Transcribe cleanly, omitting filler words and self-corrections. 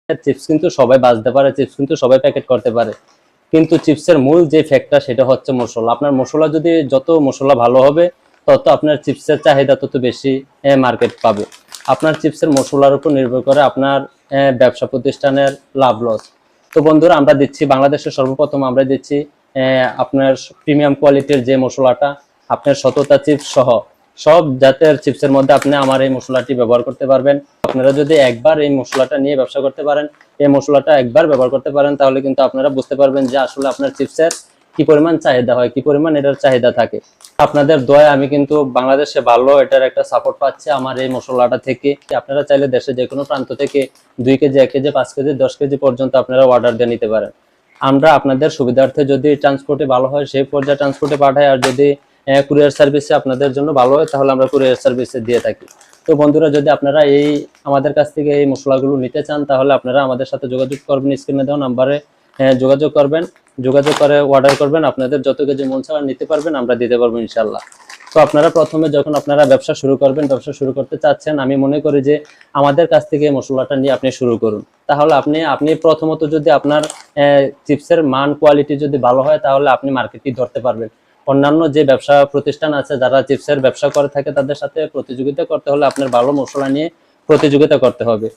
Chips কিন্তু সবাই বাজতে পারে, চিপস কিন্তু সবাই প্যাকেট করতে পারে, কিন্তু চিপসের মূল যে ফ্যাক্টর সেটা হচ্ছে মশলা। আপনার মশলা যদি যত মশলা ভালো হবে, তত আপনার চিপসের চাহিদা তত বেশি মার্কেট পাবে। আপনার চিপসের মশলার উপর নির্ভর করে আপনার ব্যবসা প্রতিষ্ঠানের লাভ লস। তো বন্ধুরা, আমরা দিচ্ছি বাংলাদেশের সর্বপ্রথম আমরা দিচ্ছি আপনার প্রিমিয়াম কোয়ালিটির যে মশলাটা, আপনার সততা চিপস সহ সব জাতের চিপসের মধ্যে আপনি আমার এই মশলাটি ব্যবহার করতে পারবেন। আপনারা যদি একবার এই মশলাটা নিয়ে ব্যবসা করতে পারেন, এই মশলাটা একবার ব্যবহার করতে পারেন, তাহলে কিন্তু আপনারা বুঝতে পারবেন যে আসলে আপনার চিপসের কি পরিমাণ চাহিদা হয়, কি পরিমাণ এটার চাহিদা থাকে। আপনাদের দয়া আমি কিন্তু বাংলাদেশে ভালো এটার একটা সাপোর্ট পাচ্ছি আমার এই মশলাটা থেকে। আপনারা চাইলে দেশে যে কোনো প্রান্ত থেকে 2 কেজি, 1 কেজি, 5 কেজি, 10 কেজি পর্যন্ত আপনারা অর্ডার দিয়ে নিতে পারেন। আমরা আপনাদের সুবিধার্থে যদি ট্রান্সপোর্টে ভালো হয় সেই পর্যায়ে ট্রান্সপোর্টে পাঠাই, আর যদি কুরিয়ার সার্ভিসে আপনাদের জন্য ভালো হয় তাহলে আমরা কুরিয়ার সার্ভিসে দিয়ে থাকি। তো বন্ধুরা, যদি আপনারা এই আমাদের কাছ থেকে এই মশলাগুলো নিতে চান তাহলে আপনারা আমাদের সাথে যোগাযোগ করবেন, স্ক্রিনে দেওয়া নাম্বারে যোগাযোগ করবেন, যোগাযোগ করে অর্ডার করবেন। আপনাদের যত কেজি মন চায় নিতে পারবেন, আমরা দিতে পারবো ইনশাল্লাহ। তো আপনারা প্রথমে যখন আপনারা ব্যবসা শুরু করবেন, ব্যবসা শুরু করতে চাচ্ছেন, আমি মনে করি যে আমাদের কাছ থেকে মশলাটা নিয়ে আপনি শুরু করুন। তাহলে আপনি প্রথমত যদি আপনার চিপসের মান কোয়ালিটি যদি ভালো হয় তাহলে আপনি মার্কেটটি ধরতে পারবেন। অন্যান্য যে ব্যবসা প্রতিষ্ঠান আছে যারা চিপসের ব্যবসা করে থাকে তাদের সাথে প্রতিযোগিতা করতে হলে আপনার ভালো মশলা নিয়ে প্রতিযোগিতা করতে হবে।